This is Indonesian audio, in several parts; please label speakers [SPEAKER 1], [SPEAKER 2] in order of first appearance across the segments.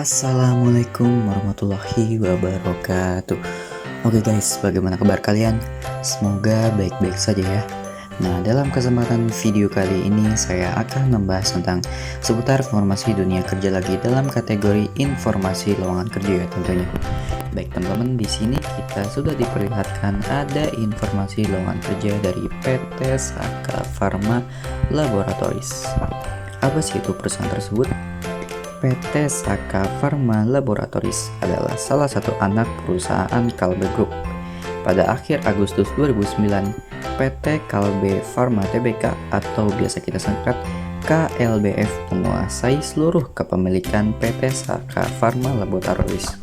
[SPEAKER 1] Assalamualaikum warahmatullahi wabarakatuh. Oke guys, bagaimana kabar kalian? Semoga baik-baik saja ya. Nah, dalam kesempatan video kali ini saya akan membahas tentang seputar informasi dunia kerja lagi dalam kategori informasi lowongan kerja ya tentunya. Baik teman-teman, di sini kita sudah diperlihatkan ada informasi lowongan kerja dari PT Saka Pharma Laboratories. Apa sih itu perusahaan tersebut? PT Saka Pharma Laboratories adalah salah satu anak perusahaan Kalbe Group. Pada akhir Agustus 2009, PT Kalbe Pharma Tbk atau biasa kita singkat KLBF menguasai seluruh kepemilikan PT Saka Pharma Laboratories.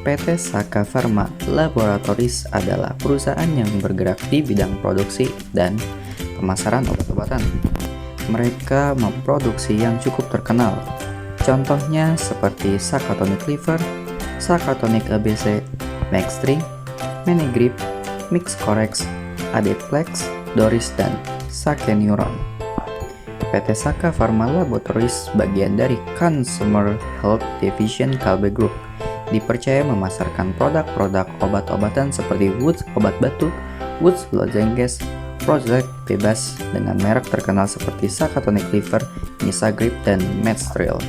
[SPEAKER 1] PT Saka Pharma Laboratories adalah perusahaan yang bergerak di bidang produksi dan pemasaran obat-obatan. Mereka memproduksi yang cukup terkenal. Contohnya seperti Sakatonic Liver, Sakatonic ABC, Maxstring, Minigrip, Mixcorex, Adeplex, Doris, dan Sakenuron. PT Saka Pharma Laboratories bagian dari Consumer Health Division Kalbe Group, dipercaya memasarkan produk-produk obat-obatan seperti Woods obat batuk, Woods lozenges, Prozac bebas dengan merek terkenal seperti Sakatonic Liver, Misagrip, dan Medstril.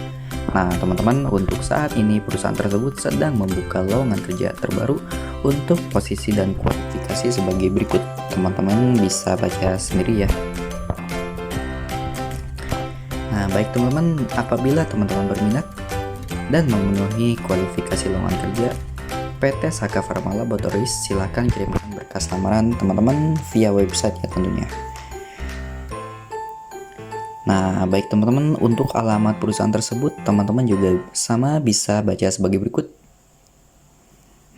[SPEAKER 1] Nah teman-teman, untuk saat ini perusahaan tersebut sedang membuka lowongan kerja terbaru untuk posisi dan kualifikasi sebagai berikut. Teman-teman bisa baca sendiri ya. Nah baik teman-teman, apabila teman-teman berminat dan memenuhi kualifikasi lowongan kerja PT Saka Pharma Laboratories, silahkan kirimkan berkas lamaran teman-teman via website ya tentunya. Nah, baik teman-teman, untuk alamat perusahaan tersebut, teman-teman juga sama bisa baca sebagai berikut.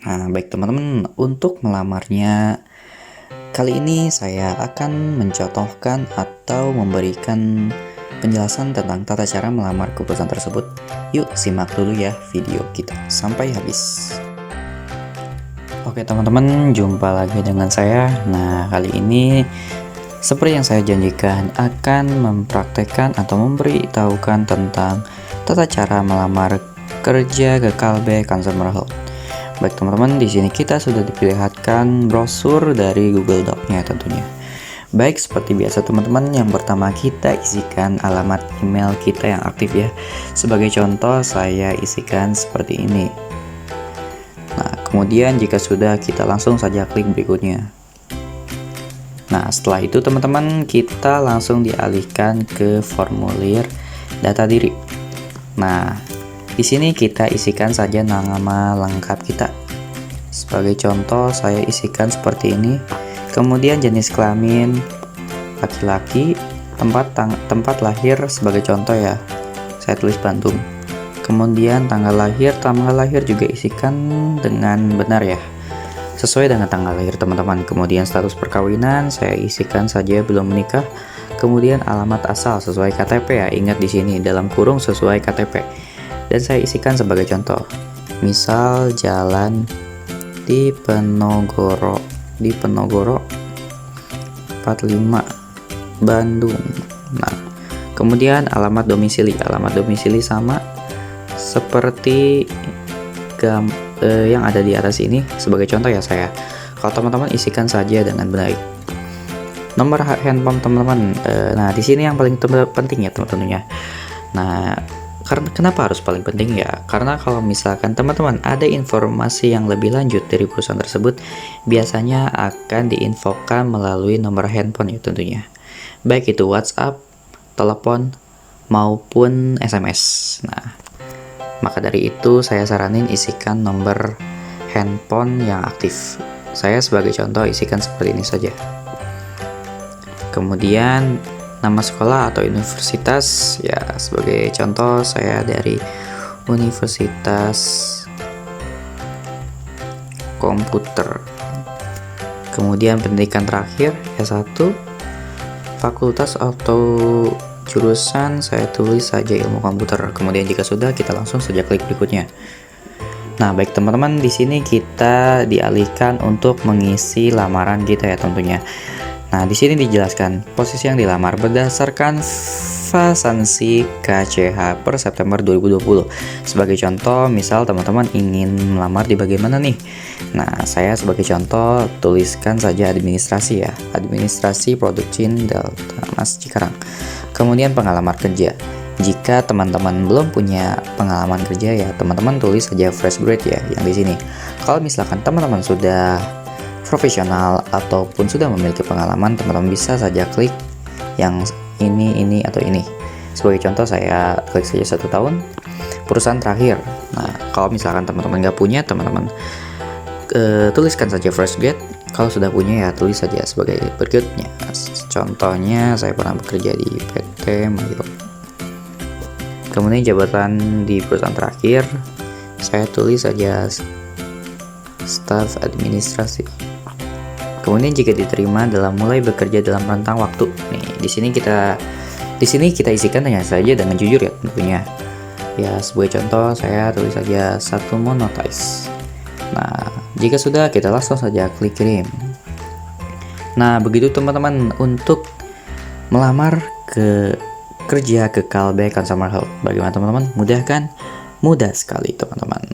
[SPEAKER 1] Nah, baik teman-teman, untuk melamarnya, kali ini saya akan mencontohkan atau memberikan penjelasan tentang tata cara melamar ke perusahaan tersebut. Yuk, simak dulu ya video kita sampai habis. Oke teman-teman, jumpa lagi dengan saya. Nah, kali ini seperti yang saya janjikan akan mempraktekkan atau memberitahukan tentang tata cara melamar kerja ke Kalbe Consumer Health. Baik teman-teman, di sini kita sudah diperlihatkan brosur dari Google Doc-nya tentunya. Baik, seperti biasa teman-teman, yang pertama kita isikan alamat email kita yang aktif ya. Sebagai contoh saya isikan seperti ini. Nah, kemudian jika sudah, kita langsung saja klik berikutnya. Nah, setelah itu teman-teman, kita langsung dialihkan ke formulir data diri. Nah, di sini kita isikan saja nama lengkap kita. Sebagai contoh, saya isikan seperti ini. Kemudian jenis kelamin laki-laki, tempat lahir sebagai contoh ya. Saya tulis Bandung. Kemudian tanggal lahir juga isikan dengan benar ya, sesuai dengan tanggal lahir teman-teman. Kemudian status perkawinan saya isikan saja belum menikah. Kemudian alamat asal sesuai KTP ya, ingat di sini dalam kurung sesuai KTP. Dan saya isikan sebagai contoh, misal jalan di Penogoro 45 Bandung. Nah, kemudian alamat domisili sama seperti yang ada di atas ini sebagai contoh ya saya. Kalau teman-teman isikan saja dengan baik. Nomor handphone teman-teman. Nah, di sini yang paling penting ya teman-teman. Nah, kenapa harus paling penting ya? Karena kalau misalkan teman-teman ada informasi yang lebih lanjut dari perusahaan tersebut, biasanya akan diinfokan melalui nomor handphone ya tentunya. Baik itu WhatsApp, telepon, maupun SMS. Nah, maka dari itu saya saranin isikan nomor handphone yang aktif. Saya sebagai contoh isikan seperti ini saja. Kemudian nama sekolah atau universitas ya, sebagai contoh saya dari Universitas Komputer. Kemudian pendidikan terakhir S1, fakultas atau jurusan saya tulis saja ilmu komputer. Kemudian jika sudah, kita langsung saja klik berikutnya. Nah, baik teman-teman, di sini kita dialihkan untuk mengisi lamaran kita ya tentunya. Nah, di sini dijelaskan posisi yang dilamar berdasarkan vasansi KCH per September 2020. Sebagai contoh, misal teman-teman ingin melamar di bagian mana nih? Nah, saya sebagai contoh tuliskan saja administrasi ya. Administrasi Produk Cin Delta Mas Cikarang. Kemudian pengalaman kerja. Jika teman-teman belum punya pengalaman kerja ya, teman-teman tulis saja fresh grade ya yang di sini. Kalau misalkan teman-teman sudah profesional ataupun sudah memiliki pengalaman, teman-teman bisa saja klik yang ini atau ini. Sebagai contoh saya klik saja 1 tahun perusahaan terakhir. Nah, kalau misalkan teman-teman nggak punya, teman-teman tuliskan saja fresh grade. Kalau sudah punya ya tulis saja sebagai berikutnya. Contohnya saya pernah bekerja di PT Mayo. Kemudian jabatan di perusahaan terakhir saya tulis saja staf administrasi. Kemudian jika diterima dalam mulai bekerja dalam rentang waktu. Nih, di sini kita isikan hanya saja dengan jujur ya tentunya. Ya, sebagai contoh saya tulis saja 1 monetize. Nah, jika sudah kita langsung saja klik kirim. Nah, begitu teman-teman untuk melamar kerja ke Kalbe Consumer Health. Bagaimana teman-teman? Mudah kan? Mudah sekali teman-teman.